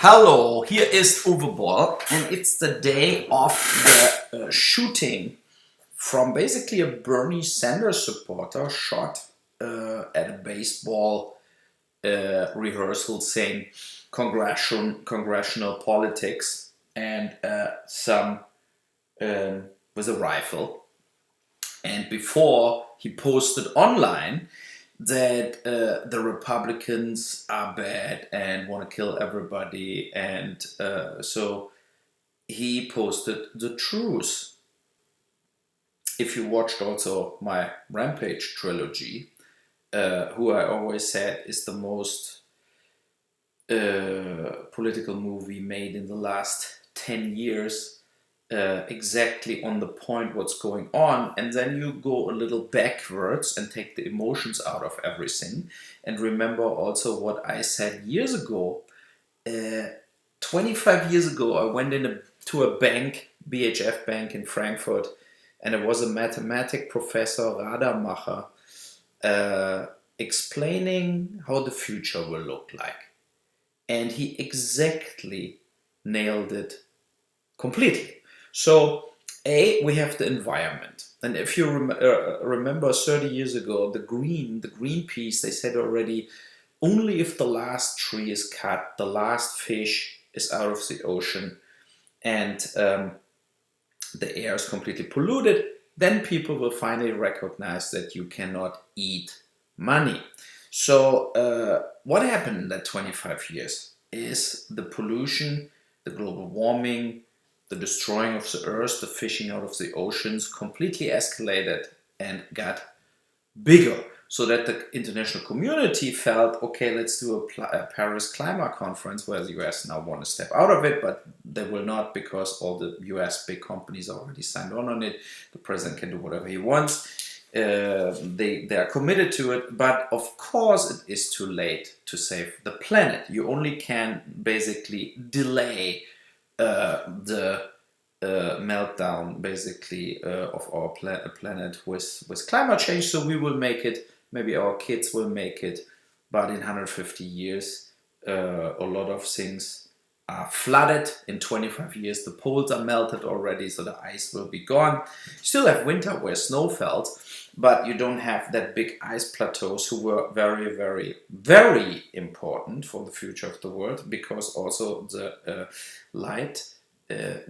Hello, here is Uwe Boll, and it's the day of the shooting from basically a Bernie Sanders supporter shot at a baseball rehearsal saying congressional politics and some with a rifle. And before he posted online that the Republicans are bad and want to kill everybody, and so he posted the truth. If you watched also my Rampage trilogy, who I always said is the most political movie made in the last 10 years, exactly on the point what's going on, and then you go a little backwards and take the emotions out of everything and remember also what I said years ago. 25 years ago I went to a bank, BHF bank in Frankfurt, and it was a mathematic professor, Rademacher, explaining how the future will look like, and he exactly nailed it completely. So, we have the environment, and if you remember 30 years ago, the Greenpeace, they said already, only if the last tree is cut, the last fish is out of the ocean, and the air is completely polluted, then people will finally recognize that you cannot eat money. So, what happened in that 25 years is the pollution, the global warming, the destroying of the earth, the fishing out of the oceans completely escalated and got bigger, so that the international community felt, okay, let's do a Paris climate conference, where the US now want to step out of it, but they will not, because all the US big companies already signed on it. The president can do whatever he wants. They are committed to it, but of course it is too late to save the planet. You only can basically delay the meltdown basically of our planet with climate change. So we will make it, maybe our kids will make it, but in 150 years a lot of things are flooded. In 25 years the poles are melted already, so the ice will be gone. You still have winter where snow fell, but you don't have that big ice plateaus, who were very, very, very important for the future of the world, because also the light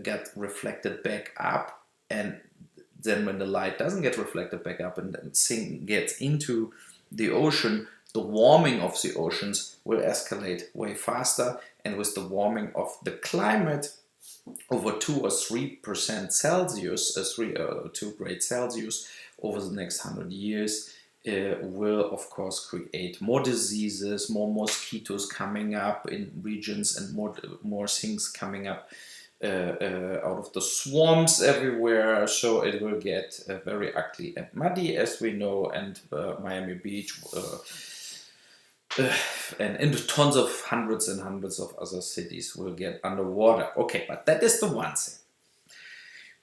get reflected back up, and then when the light doesn't get reflected back up and then gets into the ocean, the warming of the oceans will escalate way faster, and with the warming of the climate over 2 or 3% Celsius, 2 grades Celsius over the next 100 years, will of course create more diseases, more mosquitoes coming up in regions, and more things coming up out of the swamps everywhere. So it will get very ugly and muddy, as we know, and Miami Beach and tons of hundreds and hundreds of other cities will get underwater. Okay, but that is the one thing.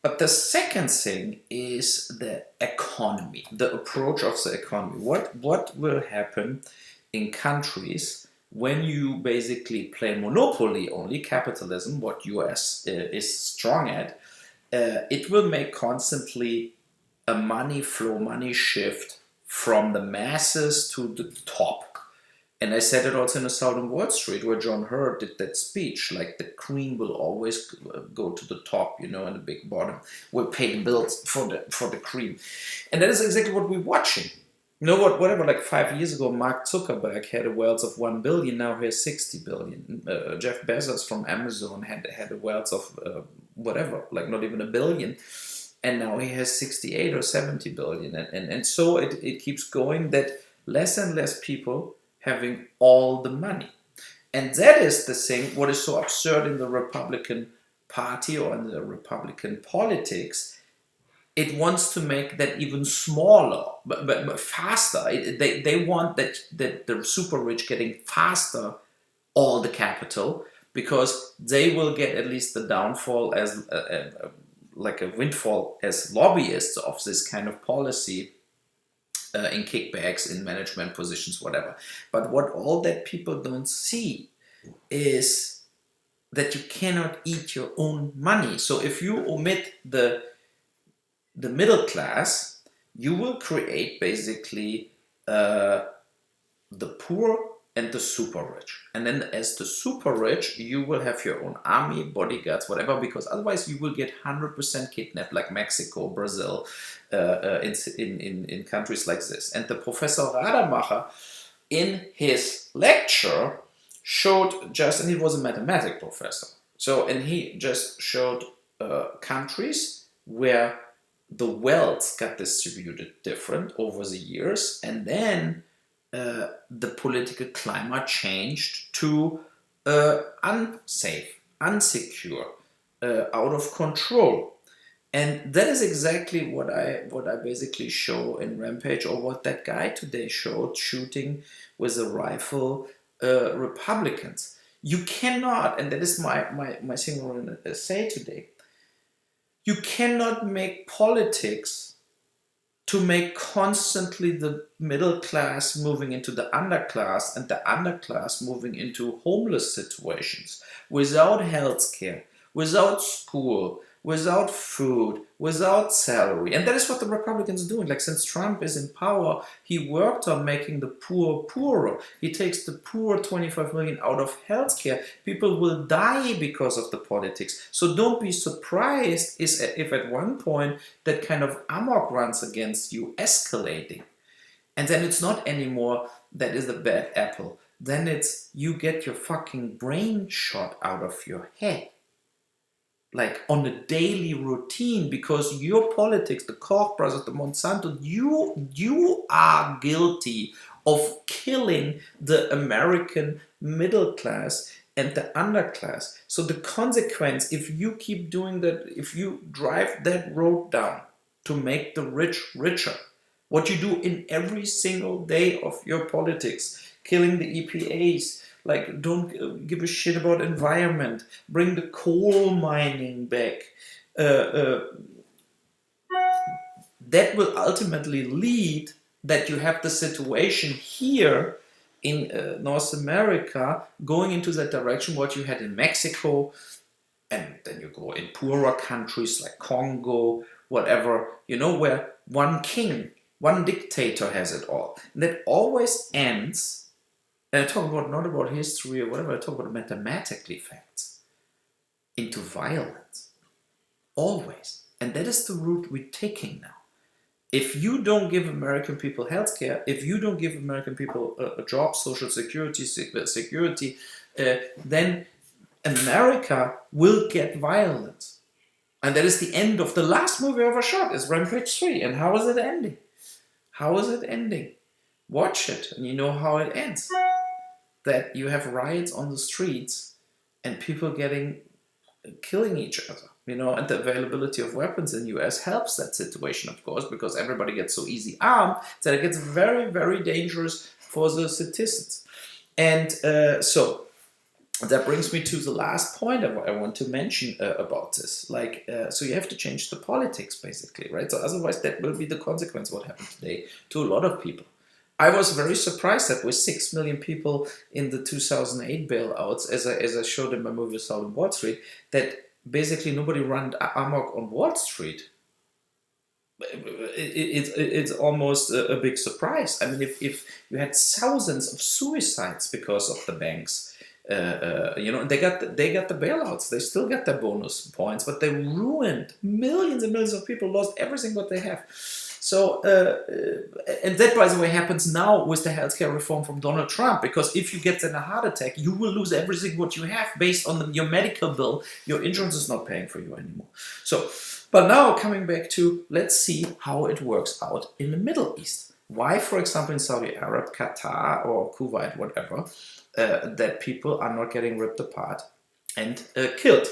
But the second thing is the economy, the approach of the economy. What will happen in countries when you basically play monopoly only, capitalism, what US is strong at? It will make constantly a money flow, money shift from the masses to the top. And I said it also in the Southern Wall Street, where John Hurt did that speech, like the cream will always go to the top, and the big bottom will pay the bills for the cream. And that is exactly what we're watching. Whatever, like 5 years ago, Mark Zuckerberg had a wealth of 1 billion, now he has 60 billion. Jeff Bezos from Amazon had a wealth of whatever, like not even a billion. And now he has 68 or 70 billion. And so it keeps going, that less and less people having all the money. And that is the thing, what is so absurd in the Republican Party or in the Republican politics. It wants to make that even smaller, but faster. They want that the super rich getting faster all the capital, because they will get at least the downfall as like a windfall as lobbyists of this kind of policy, in kickbacks, in management positions, whatever. But what all that people don't see is that you cannot eat your own money. So if you omit the middle class, you will create basically the poor and the super rich. And then as the super rich, you will have your own army, bodyguards, whatever, because otherwise you will get 100% kidnapped, like Mexico, Brazil, in countries like this. And the Professor Rademacher, in his lecture, showed just, and he was a mathematics professor, so, and he just showed countries where the wealth got distributed different over the years, and then the political climate changed to unsafe, unsecure, out of control. And that is exactly what I basically show in Rampage, or what that guy today showed, shooting with a rifle Republicans. You cannot, and that is my thing I want to say today, you cannot make politics to make constantly the middle class moving into the underclass and the underclass moving into homeless situations without health care, without school, without food, without salary. And that is what the Republicans are doing. Like, since Trump is in power, he worked on making the poor poorer. He takes the poor 25 million out of healthcare. People will die because of the politics. So don't be surprised if at one point that kind of amok runs against you escalating. And then it's not anymore that is a bad apple. Then it's you get your fucking brain shot out of your head, like on a daily routine, because your politics, the Koch brothers, the Monsanto, you are guilty of killing the American middle class and the underclass. So the consequence, if you keep doing that, if you drive that road down to make the rich richer, what you do in every single day of your politics, killing the EPAs, like, don't give a shit about environment, bring the coal mining back, that will ultimately lead that you have the situation here in North America going into that direction, what you had in Mexico, and then you go in poorer countries like Congo, whatever, where one king, one dictator has it all. And that always ends, and I talk about not about history or whatever, I talk about mathematically facts, into violence. Always. And that is the route we're taking now. If you don't give American people health care, if you don't give American people a job, social security, then America will get violent. And that is the end of the last movie I ever shot, is Rampage 3. And how is it ending? How is it ending? Watch it, and you know how it ends. That you have riots on the streets and people killing each other, and the availability of weapons in the US helps that situation, of course, because everybody gets so easy armed that it gets very, very dangerous for the citizens. And so that brings me to the last point I want to mention about this. So you have to change the politics, basically, right? So otherwise that will be the consequence of what happened today to a lot of people. I was very surprised that with 6 million people in the 2008 bailouts, as I showed in my movie Soul on Wall Street, that basically nobody ran amok on Wall Street. It's almost a big surprise. I mean, if you had thousands of suicides because of the banks, they got the bailouts, they still got their bonus points, but they ruined millions and millions of people, lost everything what they have. So, and that, by the way, happens now with the healthcare reform from Donald Trump, because if you get then a heart attack, you will lose everything what you have based on your medical bill. Your insurance is not paying for you anymore. So, but now coming back to, let's see how it works out in the Middle East. Why, for example, in Saudi Arabia, Qatar, or Kuwait, whatever, that people are not getting ripped apart and killed.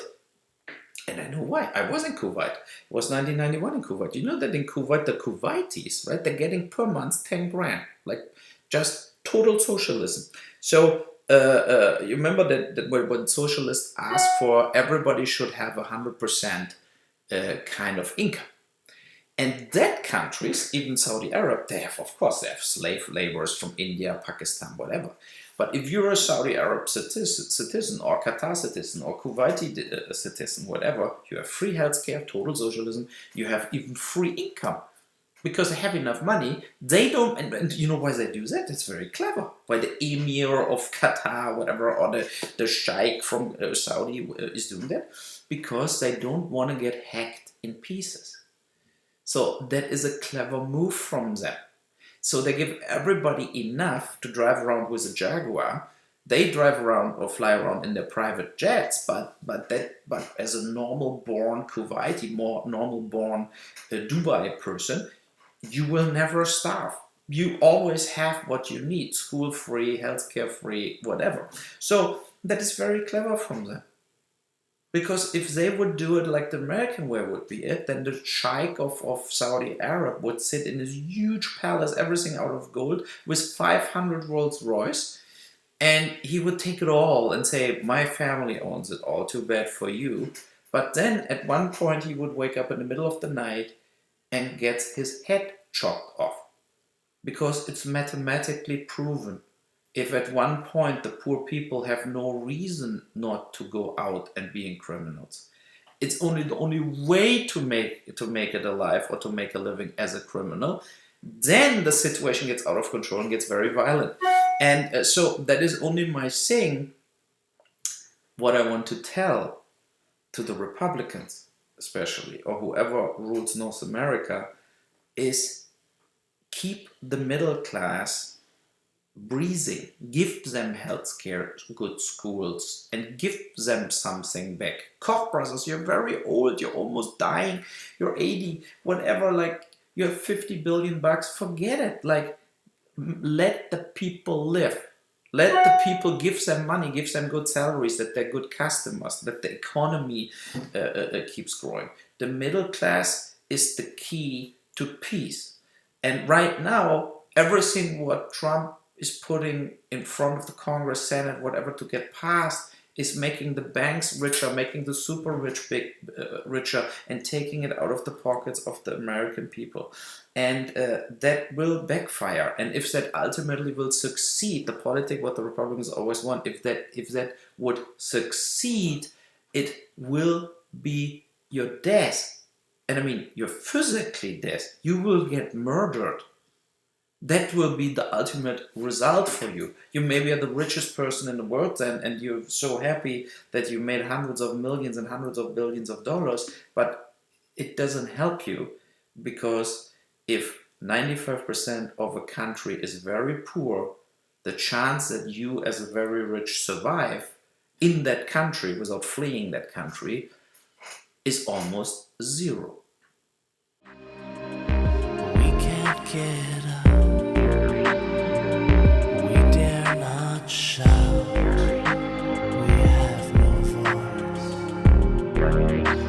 And I know why. I was in Kuwait. It was 1991 in Kuwait. You know that in Kuwait, the Kuwaitis, right, they're getting per month 10 grand. Like, just total socialism. So, you remember that when socialists ask for everybody should have 100% kind of income. And that countries, even Saudi Arabia, they have slave laborers from India, Pakistan, whatever. But if you're a Saudi Arab citizen or Qatar citizen or Kuwaiti citizen, whatever, you have free healthcare, total socialism, you have even free income. Because they have enough money, they don't, and you know why they do that? It's very clever. Why the emir of Qatar, whatever, or the sheikh from Saudi is doing that? Because they don't want to get hacked in pieces. So that is a clever move from them. So they give everybody enough to drive around with a Jaguar. They drive around or fly around in their private jets, but as a normal-born Kuwaiti, more normal-born Dubai person, you will never starve. You always have what you need: school free, healthcare free, whatever. So that is very clever from them. Because if they would do it like the American way would be it, then the sheikh of Saudi Arab would sit in this huge palace, everything out of gold, with 500 Rolls Royce, and he would take it all and say, my family owns it all, too bad for you. But then at one point he would wake up in the middle of the night and gets his head chopped off. Because it's mathematically proven. If at one point the poor people have no reason not to go out and being criminals, it's only the only way to make it alive or to make a living as a criminal, then the situation gets out of control and gets very violent. And so that is only my saying. What I want to tell to the Republicans, especially, or whoever rules North America, is keep the middle class breathing, give them healthcare, good schools, and give them something back. Koch brothers, you're very old, you're almost dying, you're 80, whatever, like, you have 50 billion bucks, forget it. Like, let the people live. Let the people, give them money, give them good salaries, that they're good customers, that the economy keeps growing. The middle class is the key to peace. And right now, everything what Trump is putting in front of the Congress, Senate, whatever, to get passed, is making the banks richer, making the super rich richer, and taking it out of the pockets of the American people. And that will backfire. And if that ultimately will succeed, the politic, what the Republicans always want, if that would succeed, it will be your death. And I mean, you're physically death. You will get murdered. That will be the ultimate result for you. You maybe are the richest person in the world then, and you're so happy that you made hundreds of millions and hundreds of billions of dollars, but it doesn't help you, because if 95% of a country is very poor, the chance that you as a very rich survive in that country without fleeing that country is almost zero. We can't get up. Shout, we have no voice.